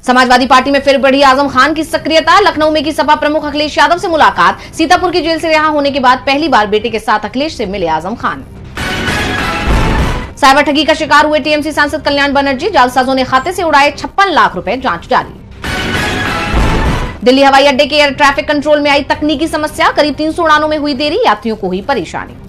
Samajwadi party में फिर बढ़ी आजम खान की सक्रियता। लखनऊ में की सपा प्रमुख अखिलेश यादव से मुलाकात। सीतापुर की जेल से रिहा होने के बाद पहली बार बेटे के साथ अखिलेश से मिले आजम खान। साइबर ठगी का शिकार हुए टीएमसी सांसद कल्याण बनर्जी। जालसाजों ने खाते से उड़ाए 56 लाख रुपए, जांच जारी। दिल्ली हवाई अड्डे के एयर ट्रैफिक कंट्रोल में आई तकनीकी समस्या। करीब 300 उड़ानों में हुई देरी, यात्रियों को हुई परेशानी।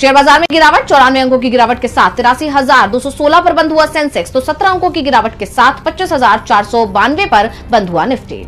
शेयर बाजार में गिरावट। 94 अंकों की गिरावट के साथ 83,216 पर बंद हुआ सेंसेक्स, तो 17 अंकों की गिरावट के साथ 25,492 पर बंद हुआ निफ्टी।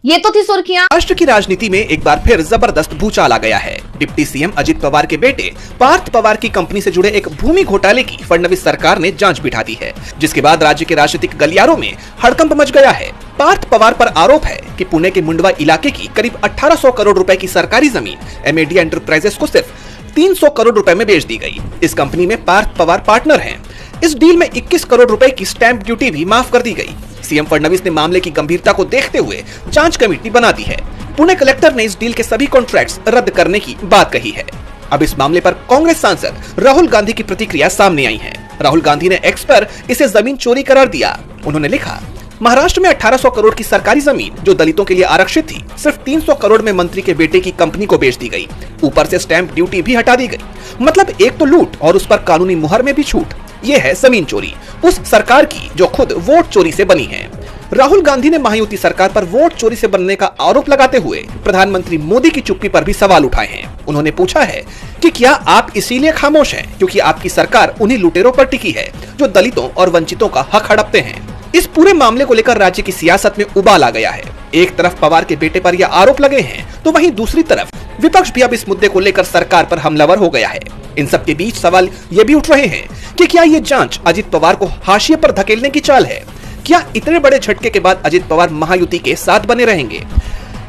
ये तो थी सुर्खियां। राष्ट्र की राजनीति में एक बार फिर जबरदस्त भूचाल आ गया है। डिप्टी सीएम अजित पवार के बेटे पार्थ पवार की कंपनी से जुड़े एक भूमि घोटाले की फडणवीस सरकार ने जांच बिठा दी है, जिसके बाद राज्य के राजनीतिक गलियारों में हड़कंप मच गया है। पार्थ पवार पर आरोप है कि पुणे के मुंडवा इलाके की करीब 1800 करोड़ रुपए की सरकारी जमीन एमएडी एंटरप्राइजेस को सिर्फ 300 करोड़ रुपए में बेच दी गई। इस कंपनी में पार्थ पवार पार्टनर हैं। इस डील में 21 करोड़ रुपए की स्टैंप ड्यूटी भी माफ कर दी गई। सीएम फडणवीस ने मामले की गंभीरता को देखते हुए जांच कमेटी बना दी है। पुणे कलेक्टर ने इस डील के सभी कॉन्ट्रैक्ट्स रद्द करने की बात कही है। अब इस मामले पर कांग्रेस सांसद राहुल गांधी की प्रतिक्रिया सामने आई है। राहुल गांधी ने एक्स पर इसे जमीन चोरी करार दिया। उन्होंने लिखा, महाराष्ट्र में 1800 करोड़ की सरकारी जमीन जो दलितों के लिए आरक्षित थी, सिर्फ 300 करोड़ में मंत्री के बेटे की कंपनी को बेच दी गई। ऊपर से स्टैंप ड्यूटी भी हटा दी गई। मतलब एक तो लूट और उस पर कानूनी मुहर में भी छूट। ये है जमीन चोरी, उस सरकार की जो खुद वोट चोरी से बनी है। राहुल गांधी ने महायुति सरकार पर वोट चोरी से बनने का आरोप लगाते हुए प्रधानमंत्री मोदी की चुप्पी पर भी सवाल उठाए हैं। उन्होंने पूछा है कि क्या आप इसीलिए खामोश हैं क्योंकि आपकी सरकार उन्हीं लुटेरों पर टिकी है जो दलितों और वंचितों का हक हड़पते हैं। इस पूरे मामले को लेकर राज्य की सियासत में उबाल आ गया है। एक तरफ पवार के बेटे पर यह आरोप लगे हैं, तो वहीं दूसरी तरफ विपक्ष भी अब इस मुद्दे को लेकर सरकार पर हमलावर हो गया है। इन सब के बीच सवाल ये भी उठ रहे हैं कि क्या ये जांच अजित पवार को हाशिए पर धकेलने की चाल है? क्या इतने बड़े झटके के बाद अजित पवार महायुति के साथ बने रहेंगे?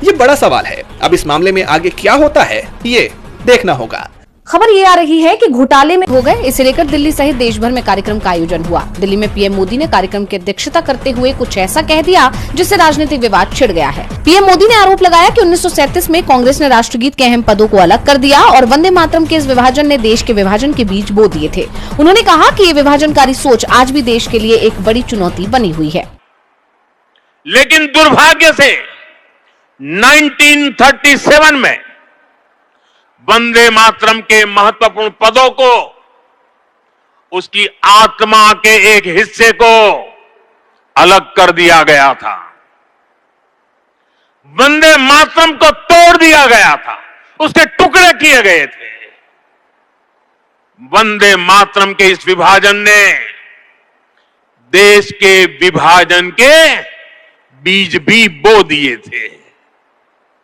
ये बड़ा सवाल है। अब इस मामले में आगे क्या होता है, ये देखना होगा। खबर ये आ रही है कि घोटाले में हो गए, इसे लेकर दिल्ली सहित देश भर में कार्यक्रम का आयोजन हुआ। दिल्ली में पीएम मोदी ने कार्यक्रम की अध्यक्षता करते हुए कुछ ऐसा कह दिया जिससे राजनीतिक विवाद छिड़ गया है। पीएम मोदी ने आरोप लगाया कि 1937 में कांग्रेस ने राष्ट्रगीत के अहम पदों को अलग कर दिया और वंदे मातरम के इस विभाजन ने देश के विभाजन के बीज बो दिए थे। उन्होंने कहा कि ये विभाजनकारी सोच आज भी देश के लिए एक बड़ी चुनौती बनी हुई है। लेकिन दुर्भाग्य से 1937 में वंदे मातरम के महत्वपूर्ण पदों को, उसकी आत्मा के एक हिस्से को अलग कर दिया गया था। वंदे मातरम को तोड़ दिया गया था, उसके टुकड़े किए गए थे। वंदे मातरम के इस विभाजन ने देश के विभाजन के बीज भी बो दिए थे।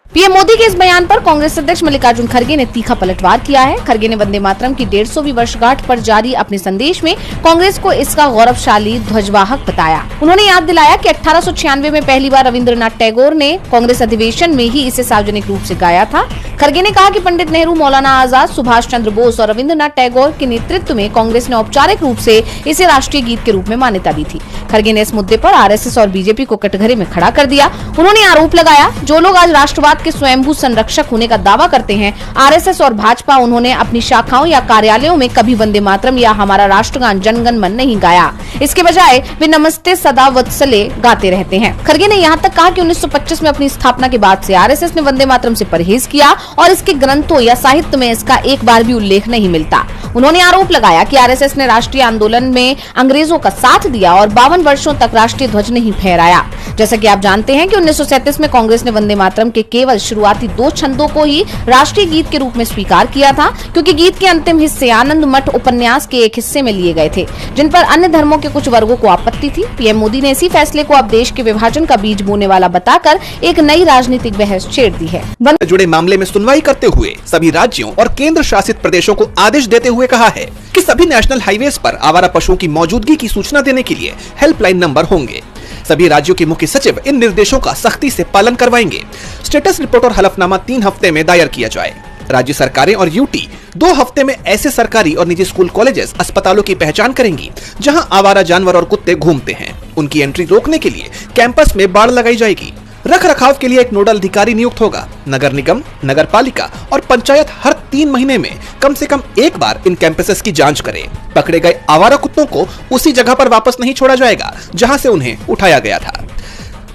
पीएम मोदी के इस बयान पर कांग्रेस अध्यक्ष मल्लिकार्जुन खड़गे ने तीखा पलटवार किया है। खड़गे ने वंदे मातरम की 150वीं वर्षगांठ पर जारी अपने संदेश में कांग्रेस को इसका गौरवशाली ध्वजवाहक बताया। उन्होंने याद दिलाया कि 1896 में पहली बार रविंद्रनाथ टैगोर ने कांग्रेस अधिवेशन में ही इसे सार्वजनिक रूप से गाया था। खड़गे ने कहा कि पंडित नेहरू, मौलाना आजाद, सुभाष चंद्र बोस और रविंद्रनाथ टैगोर के नेतृत्व में कांग्रेस ने औपचारिक रूप से इसे राष्ट्रीय गीत के रूप में मान्यता दी थी। खड़गे ने इस मुद्दे पर आरएसएस और बीजेपी को कटघरे में खड़ा कर दिया। उन्होंने आरोप लगाया, जो लोग आज राष्ट्रवाद के स्वयंभू संरक्षक होने का दावा करते हैं, आरएसएस और भाजपा, उन्होंने अपनी शाखाओं या कार्यालयों में कभी वंदे मातरम या हमारा राष्ट्रगान जनगण मन नहीं गाया। इसके बजाय वे नमस्ते सदा वत्सले गाते रहते हैं। खड़गे ने यहाँ तक कहा कि 1925 में अपनी स्थापना के बाद से आरएसएस ने वंदे मातरम से परहेज किया और इसके ग्रंथों या साहित्य में इसका एक बार भी उल्लेख नहीं मिलता। उन्होंने आरोप लगाया कि आरएसएस ने राष्ट्रीय आंदोलन में अंग्रेजों का साथ दिया और 52 वर्षों तक राष्ट्रीय ध्वज नहीं फहराया। जैसा कि आप जानते हैं कि 1937 में कांग्रेस ने वंदे मातरम के केवल शुरुआती 2 छंदों को ही राष्ट्रीय गीत के रूप में स्वीकार किया था, क्योंकि गीत के अंतिम हिस्से आनंद मठ उपन्यास के एक हिस्से में लिए गए थे, जिन पर अन्य धर्मों के कुछ वर्गों को आपत्ति थी। पीएम मोदी ने इसी फैसले को अब देश के विभाजन का बीज बोने वाला बताकर एक नई राजनीतिक बहस छेड़ दी है। जुड़े मामले में सुनवाई करते हुए सभी राज्यों और केंद्र शासित प्रदेशों को आदेश देते हुए कहा है कि सभी नेशनल हाईवेज पर आवारा पशुओं की मौजूदगी की सूचना देने के लिए हेल्पलाइन नंबर होंगे। सभी राज्यों के मुख्य सचिव इन निर्देशों का सख्ती से पालन करवाएंगे। स्टेटस रिपोर्ट और हलफनामा 3 हफ्ते में दायर किया जाए। राज्य सरकारें और यूटी 2 हफ्ते में ऐसे सरकारी और निजी स्कूल, कॉलेजेस, अस्पतालों की पहचान करेंगी जहां आवारा जानवर और कुत्ते घूमते हैं। उनकी एंट्री रोकने के लिए कैंपस में बाड़ लगाई जाएगी। रख रखाव के लिए एक नोडल अधिकारी नियुक्त होगा। नगर निगम, नगर पालिका और पंचायत हर 3 महीने में कम से कम एक बार इन कैंपसेस की जांच करे। पकड़े गए आवारा कुत्तों को उसी जगह पर वापस नहीं छोड़ा जाएगा जहां से उन्हें उठाया गया था।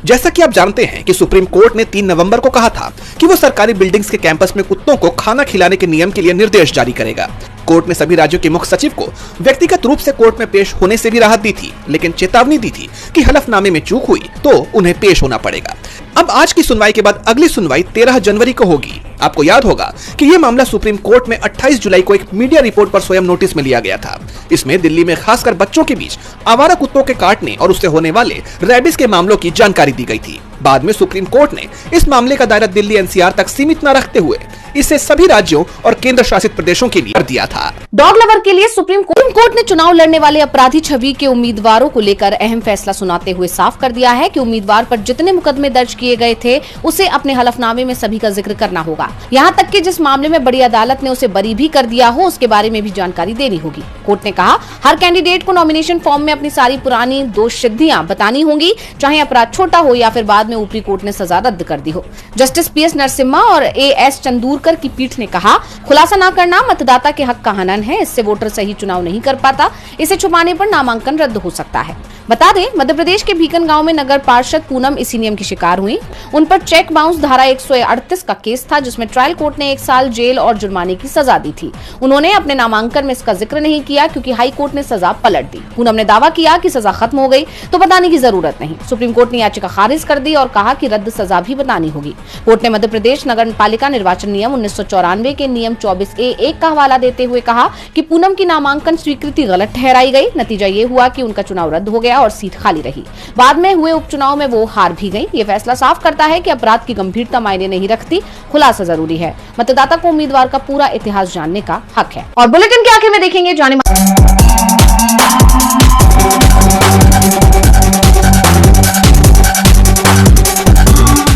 जैसा कि आप जानते हैं कि सुप्रीम कोर्ट ने 3 नवंबर को कहा था कि वो सरकारी बिल्डिंग्स के कैंपस में कुत्तों को खाना खिलाने के नियम के लिए निर्देश जारी करेगा। कोर्ट ने सभी राज्यों के मुख्य सचिव को व्यक्तिगत रूप से कोर्ट में पेश होने से भी राहत दी थी, लेकिन चेतावनी दी थी कि हलफनामे में चूक हुई तो उन्हें पेश होना पड़ेगा। अब आज की सुनवाई के बाद अगली सुनवाई 13 जनवरी को होगी। आपको याद होगा कि यह मामला सुप्रीम कोर्ट में 28 जुलाई को एक मीडिया रिपोर्ट पर स्वयं नोटिस में लिया गया था। इसमें दिल्ली में खासकर बच्चों के बीच आवारा कुत्तों के काटने और उससे होने वाले रैबिस के मामलों की जानकारी दी गई थी। बाद में सुप्रीम कोर्ट ने इस मामले का दायरा दिल्ली एनसीआर तक सीमित न रखते हुए इसे सभी राज्यों और केंद्र शासित प्रदेशों के लिए कर दिया था। डॉग लवर के लिए सुप्रीम कोर्ट ने चुनाव लड़ने वाले अपराधी छवि के उम्मीदवारों को लेकर अहम फैसला सुनाते हुए साफ कर दिया है कि उम्मीदवार पर जितने मुकदमे दर्ज किए गए थे उसे अपने हलफनामे में सभी का जिक्र करना होगा। यहाँ तक कि जिस मामले में बड़ी अदालत ने उसे बरी भी कर दिया हो उसके बारे में भी जानकारी देनी होगी। कोर्ट ने कहा हर कैंडिडेट को नॉमिनेशन फॉर्म में अपनी सारी पुरानी दोष सिद्धियां बतानी होंगी, चाहे अपराध छोटा हो या फिर बाद में ऊपरी कोर्ट ने सजा रद्द कर दी हो। जस्टिस PS नरसिम्हा और AS चंदूरकर की पीठ ने कहा खुलासा न करना मतदाता के हक का हनन है, इससे वोटर सही चुनाव नहीं कर पाता, इसे छुपाने पर नामांकन रद्द हो सकता है। बता दें मध्य प्रदेश के भीकन गांव में नगर पार्षद पूनम इसी नियम की शिकार हुई। उन पर चेक बाउंस धारा 138 का केस था जिसमें ट्रायल कोर्ट ने 1 साल जेल और जुर्माने की सजा दी थी। उन्होंने अपने नामांकन में इसका जिक्र नहीं किया क्योंकि हाई कोर्ट ने सजा पलट दी। पूनम ने दावा किया कि सजा खत्म हो गई तो बताने की जरूरत नहीं। सुप्रीम कोर्ट ने याचिका खारिज कर दी और कहा कि रद्द सजा भी बतानी होगी। कोर्ट ने मध्य प्रदेश नगर पालिका निर्वाचन नियम 1994 के नियम 24A(1) का हवाला देते हुए कहा कि पूनम की नामांकन स्वीकृति गलत ठहराई गई। नतीजा ये हुआ कि उनका चुनाव रद्द हो गया और सीट खाली रही। बाद में हुए उपचुनाव में वो हार भी गई। ये फैसला साफ करता है कि अपराध की गंभीरता मायने नहीं रखती, खुलासा जरूरी है। मतदाता को उम्मीदवार का पूरा इतिहास जानने का हक है। और बुलेटिन के आखिर में देखेंगे जाने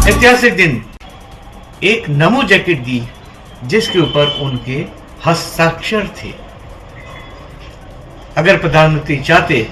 ऐतिहासिक दिन, एक नमो जैकेट दी जिसके ऊपर उनके हस्ताक्षर थे। अगर प्रधानमंत्री चाहते